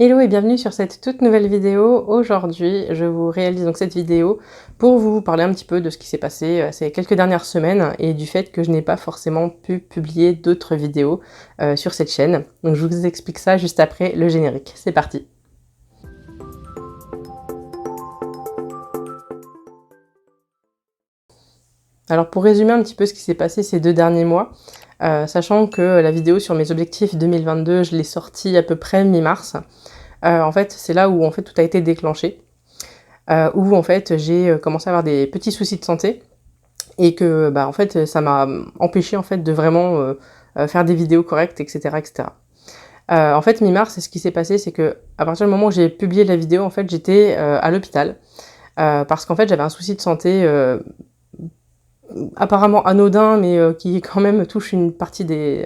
Hello et bienvenue sur cette toute nouvelle vidéo. Aujourd'hui, je vous réalise donc cette vidéo pour vous parler un petit peu de ce qui s'est passé ces quelques dernières semaines et du fait que je n'ai pas forcément pu publier d'autres vidéos sur cette chaîne. Donc je vous explique ça juste après le générique. C'est parti! Alors pour résumer un petit peu ce qui s'est passé ces 2 derniers mois, sachant que la vidéo sur mes objectifs 2022, je l'ai sortie à peu près mi-mars. En fait, c'est là où en fait tout a été déclenché, où en fait j'ai commencé à avoir des petits soucis de santé et que en fait ça m'a empêché en fait de vraiment faire des vidéos correctes, etc., etc. En fait, mi-mars, ce qui s'est passé, c'est que à partir du moment où j'ai publié la vidéo, en fait, j'étais à l'hôpital parce qu'en fait j'avais un souci de santé apparemment anodin, mais qui quand même touche une partie des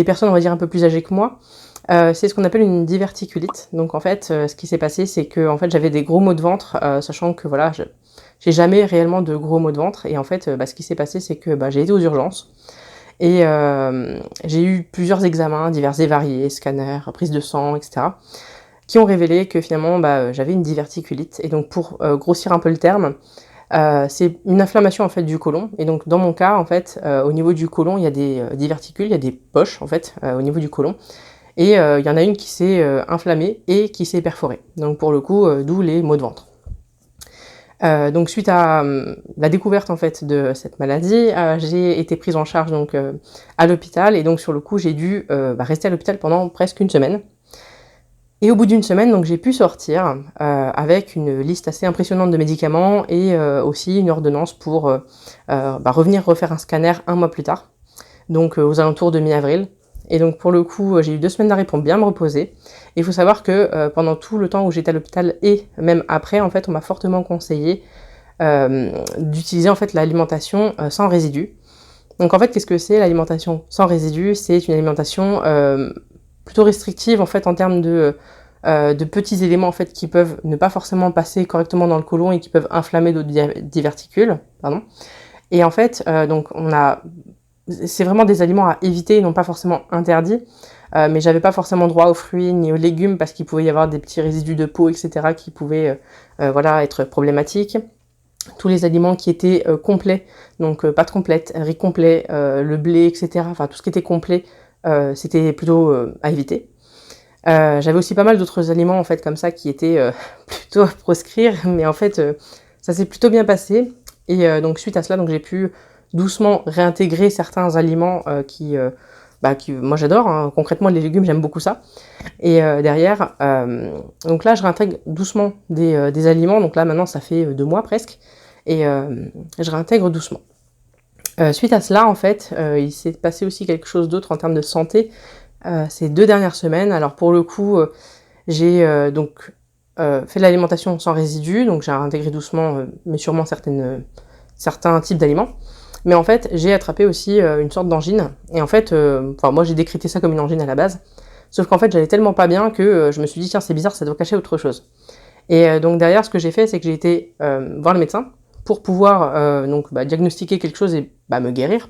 personnes, on va dire, un peu plus âgées que moi. C'est ce qu'on appelle une diverticulite. Donc en fait, ce qui s'est passé, c'est que en fait, j'avais des gros maux de ventre, sachant que voilà, j'ai jamais réellement de gros maux de ventre. Et en fait, ce qui s'est passé, c'est que j'ai été aux urgences et j'ai eu plusieurs examens divers et variés, scanners, prise de sang, etc., qui ont révélé que finalement, j'avais une diverticulite. Et donc pour grossir un peu le terme, c'est une inflammation en fait du côlon. Et donc dans mon cas, en fait, au niveau du côlon, il y a des diverticules, il y a des poches en fait au niveau du côlon. Et il y en a une qui s'est inflammée et qui s'est perforée. Donc pour le coup, d'où les maux de ventre. Donc suite à la découverte en fait de cette maladie, j'ai été prise en charge donc à l'hôpital et donc sur le coup j'ai dû rester à l'hôpital pendant presque une semaine. Et au bout d'une semaine, donc j'ai pu sortir avec une liste assez impressionnante de médicaments et aussi une ordonnance pour revenir refaire un scanner 1 mois plus tard, donc aux alentours de mi-avril. Et donc pour le coup, j'ai eu 2 semaines d'arrêt pour bien me reposer. Et il faut savoir que pendant tout le temps où j'étais à l'hôpital et même après, en fait, on m'a fortement conseillé d'utiliser en fait l'alimentation sans résidus. Donc en fait, qu'est-ce que c'est l'alimentation sans résidus? C'est une alimentation plutôt restrictive en fait en termes de petits éléments en fait qui peuvent ne pas forcément passer correctement dans le côlon et qui peuvent inflammer d'autres diverticules. Pardon. Et en fait, donc c'est vraiment des aliments à éviter, non pas forcément interdits, mais j'avais pas forcément droit aux fruits ni aux légumes parce qu'il pouvait y avoir des petits résidus de peau, etc., qui pouvaient être problématiques. Tous les aliments qui étaient complets, donc pâtes complètes, riz complet, le blé, etc., enfin tout ce qui était complet, c'était plutôt à éviter. J'avais aussi pas mal d'autres aliments en fait comme ça qui étaient plutôt à proscrire, mais en fait ça s'est plutôt bien passé. Et donc suite à cela, donc j'ai pu doucement réintégrer certains aliments qui moi j'adore, hein. Concrètement les légumes j'aime beaucoup ça. Et derrière, donc là je réintègre doucement des aliments, donc là maintenant ça fait 2 mois presque, et je réintègre doucement. Suite à cela en fait, il s'est passé aussi quelque chose d'autre en termes de santé ces 2 dernières semaines. Alors pour le coup, j'ai fait de l'alimentation sans résidus, donc j'ai intégré doucement mais sûrement certains types d'aliments. Mais en fait, j'ai attrapé aussi une sorte d'angine. Et en fait, moi j'ai décrété ça comme une angine à la base. Sauf qu'en fait, j'allais tellement pas bien que je me suis dit, tiens, c'est bizarre, ça doit cacher autre chose. Et donc derrière, ce que j'ai fait, c'est que j'ai été voir le médecin pour pouvoir diagnostiquer quelque chose et me guérir.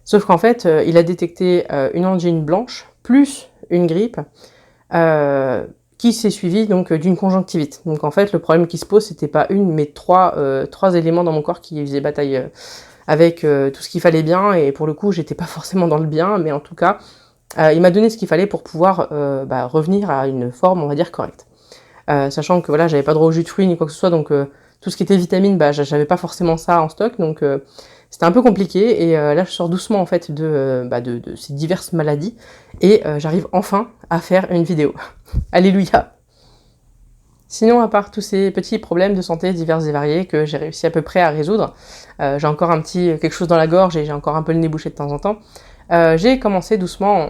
Sauf qu'en fait, il a détecté une angine blanche plus une grippe qui s'est suivie donc d'une conjonctivite. Donc en fait, le problème qui se pose, c'était pas une, mais trois éléments dans mon corps qui faisaient bataille avec tout ce qu'il fallait bien. Et pour le coup, j'étais pas forcément dans le bien, mais en tout cas, il m'a donné ce qu'il fallait pour pouvoir revenir à une forme, on va dire, correcte. Sachant que voilà, j'avais pas droit au jus de fruits ni quoi que ce soit, donc tout ce qui était vitamines, j'avais pas forcément ça en stock, donc c'était un peu compliqué. Et là, je sors doucement en fait de ces diverses maladies et j'arrive enfin à faire une vidéo. Alléluia. Sinon, à part tous ces petits problèmes de santé divers et variés que j'ai réussi à peu près à résoudre, j'ai encore quelque chose dans la gorge et j'ai encore un peu le nez bouché de temps en temps. J'ai commencé doucement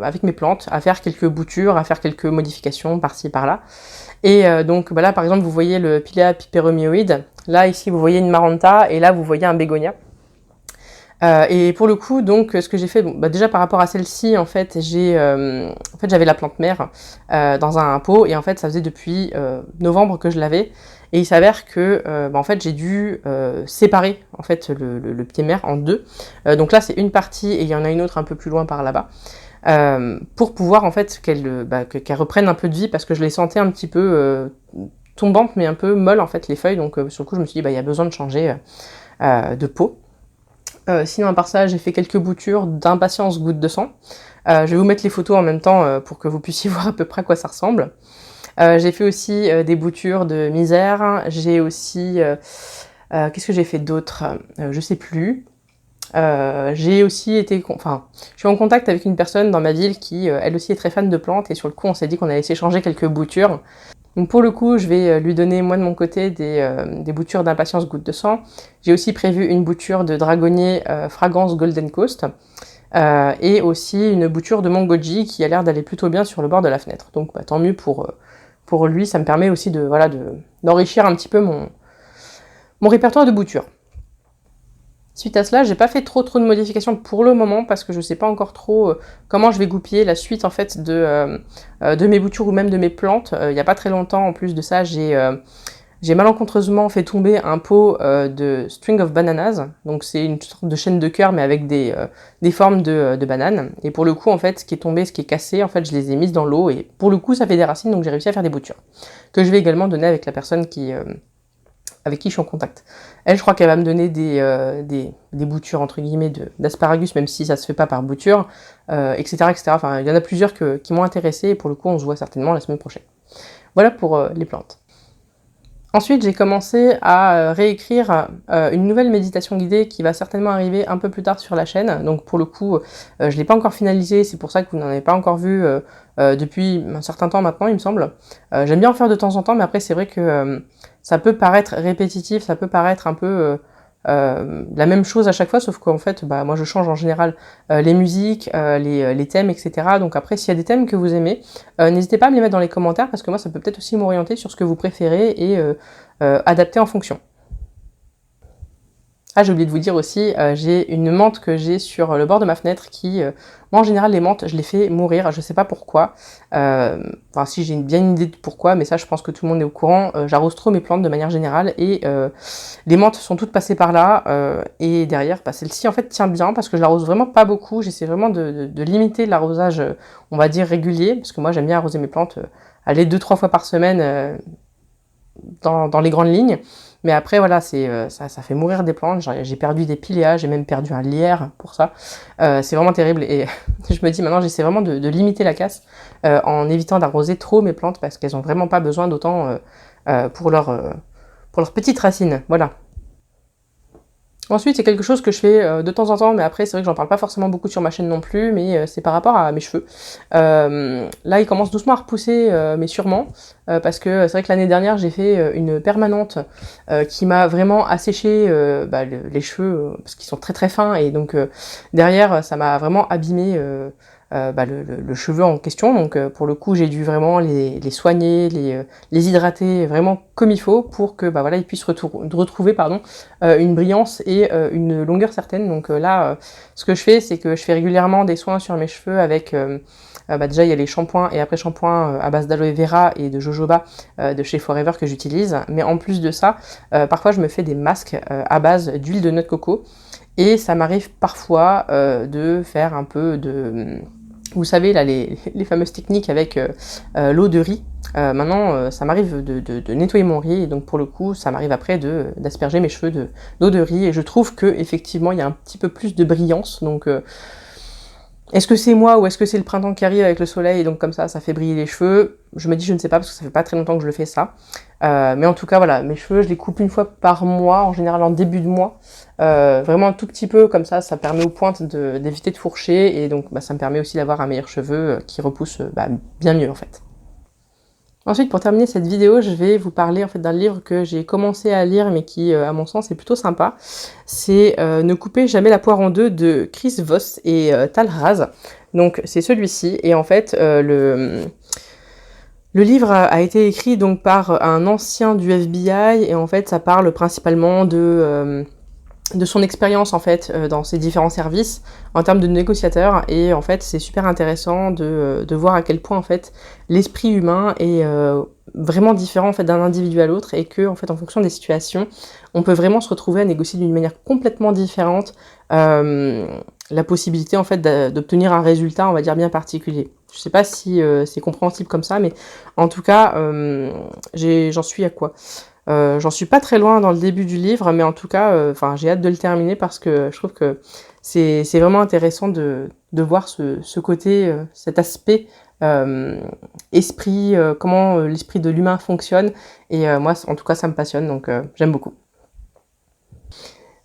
avec mes plantes à faire quelques boutures, à faire quelques modifications par-ci par-là. Et donc là par exemple vous voyez le Pilea peperomioide, là ici vous voyez une Maranta et là vous voyez un bégonia. Et pour le coup donc ce que j'ai fait, déjà par rapport à celle-ci en fait j'avais la plante mère dans un pot et en fait ça faisait depuis novembre que je l'avais. Et il s'avère que en fait j'ai dû séparer en fait le pied mère en 2. Donc là c'est une partie et il y en a une autre un peu plus loin par là-bas. pour pouvoir en fait qu'elle reprenne un peu de vie, parce que je les sentais un petit peu tombantes, mais un peu molles en fait les feuilles, donc sur le coup je me suis dit il y a besoin de changer de pot. Sinon à part ça, j'ai fait quelques boutures d'impatience goutte de sang. Je vais vous mettre les photos en même temps pour que vous puissiez voir à peu près à quoi ça ressemble. J'ai fait aussi des boutures de misère. J'ai aussi... qu'est-ce que j'ai fait d'autre? Je sais plus. J'ai aussi été... Enfin, je suis en contact avec une personne dans ma ville qui, elle aussi, est très fan de plantes. Et sur le coup, on s'est dit qu'on allait s'échanger quelques boutures. Donc pour le coup, je vais lui donner, moi de mon côté, des boutures d'impatience goutte de sang. J'ai aussi prévu une bouture de dragonnier fragrance Golden Coast. Et aussi une bouture de Mongoji qui a l'air d'aller plutôt bien sur le bord de la fenêtre. Donc tant mieux pour lui, ça me permet aussi d'enrichir un petit peu mon répertoire de boutures. Suite à cela, j'ai pas fait trop de modifications pour le moment parce que je sais pas encore trop comment je vais goupiller la suite en fait de mes boutures ou même de mes plantes. Il y a pas très longtemps, en plus de ça, j'ai malencontreusement fait tomber un pot de string of bananas. Donc c'est une sorte de chaîne de cœur mais avec des formes de bananes. Et pour le coup, en fait, ce qui est tombé, ce qui est cassé, en fait, je les ai mises dans l'eau et pour le coup, ça fait des racines, donc j'ai réussi à faire des boutures que je vais également donner avec la personne avec qui je suis en contact. Elle, je crois qu'elle va me donner des boutures, entre guillemets, d'asparagus, même si ça se fait pas par bouture, etc., etc. Enfin, il y en a plusieurs qui m'ont intéressée, et pour le coup, on se voit certainement la semaine prochaine. Voilà pour les plantes. Ensuite, j'ai commencé à réécrire une nouvelle méditation guidée qui va certainement arriver un peu plus tard sur la chaîne. Donc pour le coup, je ne l'ai pas encore finalisée, c'est pour ça que vous n'en avez pas encore vu depuis un certain temps maintenant, il me semble. J'aime bien en faire de temps en temps, mais après c'est vrai que ça peut paraître répétitif, ça peut paraître un peu la même chose à chaque fois, sauf qu'en fait, moi je change en général les musiques, les thèmes, etc. Donc après, s'il y a des thèmes que vous aimez, n'hésitez pas à me les mettre dans les commentaires, parce que moi ça peut peut-être aussi m'orienter sur ce que vous préférez et adapter en fonction. Ah, j'ai oublié de vous dire aussi, j'ai une menthe que j'ai sur le bord de ma fenêtre qui, moi en général les menthes, je les fais mourir, je sais pas pourquoi. Enfin si j'ai bien une idée de pourquoi, mais ça je pense que tout le monde est au courant. J'arrose trop mes plantes de manière générale et les menthes sont toutes passées par là. Et derrière, celle-ci en fait tient bien parce que je l'arrose vraiment pas beaucoup. J'essaie vraiment de limiter l'arrosage, on va dire régulier, parce que moi j'aime bien arroser mes plantes, aller 2-3 fois par semaine dans les grandes lignes. Mais après, voilà, ça fait mourir des plantes. J'ai perdu des piléas, j'ai même perdu un lierre pour ça. C'est vraiment terrible. Et je me dis maintenant, j'essaie vraiment de limiter la casse en évitant d'arroser trop mes plantes parce qu'elles n'ont vraiment pas besoin d'autant pour leurs petites racines. Voilà. Ensuite, c'est quelque chose que je fais de temps en temps, mais après, c'est vrai que j'en parle pas forcément beaucoup sur ma chaîne non plus, mais c'est par rapport à mes cheveux. Là, ils commencent doucement à repousser, mais sûrement, parce que c'est vrai que l'année dernière, j'ai fait une permanente qui m'a vraiment asséché les cheveux, parce qu'ils sont très très fins, et donc derrière, ça m'a vraiment abîmé le cheveu en question. Donc pour le coup, j'ai dû vraiment les soigner, les hydrater vraiment comme il faut pour que ils puissent retrouver une brillance et une longueur certaine. Donc là, ce que je fais, c'est que je fais régulièrement des soins sur mes cheveux avec déjà il y a les shampoings et après shampoings à base d'aloe vera et de jojoba de chez Forever que j'utilise. Mais en plus de ça, parfois je me fais des masques à base d'huile de noix de coco. Et ça m'arrive parfois de faire un peu de... Vous savez, là, les fameuses techniques avec l'eau de riz. Maintenant, ça m'arrive de nettoyer mon riz, et donc pour le coup, ça m'arrive après d'asperger mes cheveux d'eau de riz, et je trouve que effectivement, il y a un petit peu plus de brillance. Donc, est-ce que c'est moi ou est-ce que c'est le printemps qui arrive avec le soleil et donc comme ça fait briller les cheveux? Je me dis je ne sais pas parce que ça fait pas très longtemps que je le fais ça. Mais en tout cas voilà, mes cheveux je les coupe une fois par mois, en général en début de mois. Vraiment un tout petit peu comme ça permet aux pointes d'éviter de fourcher et donc ça me permet aussi d'avoir un meilleur cheveu qui repousse bien mieux en fait. Ensuite, pour terminer cette vidéo, je vais vous parler en fait d'un livre que j'ai commencé à lire, mais qui, à mon sens, est plutôt sympa. C'est Ne coupez jamais la poire en deux de Chris Voss et Tal Raz. Donc, c'est celui-ci. Et en fait, le livre a été écrit donc par un ancien du FBI, et en fait, ça parle principalement de son expérience en fait dans ces différents services en termes de négociateur, et en fait c'est super intéressant de voir à quel point en fait l'esprit humain est vraiment différent en fait d'un individu à l'autre, et que en fait en fonction des situations on peut vraiment se retrouver à négocier d'une manière complètement différente la possibilité en fait d'obtenir un résultat, on va dire, bien particulier. Je sais pas si c'est compréhensible comme ça, mais en tout cas, j'en suis à quoi? J'en suis pas très loin dans le début du livre, mais en tout cas, enfin, j'ai hâte de le terminer parce que je trouve que c'est vraiment intéressant de voir ce côté, cet aspect esprit, comment l'esprit de l'humain fonctionne. Et moi, en tout cas, ça me passionne, donc j'aime beaucoup.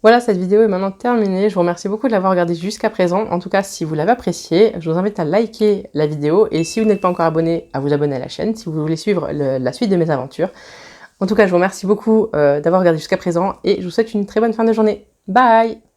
Voilà, cette vidéo est maintenant terminée. Je vous remercie beaucoup de l'avoir regardée jusqu'à présent. En tout cas, si vous l'avez appréciée, je vous invite à liker la vidéo. Et si vous n'êtes pas encore abonné, à vous abonner à la chaîne si vous voulez suivre la suite de mes aventures. En tout cas, je vous remercie beaucoup d'avoir regardé jusqu'à présent et je vous souhaite une très bonne fin de journée. Bye!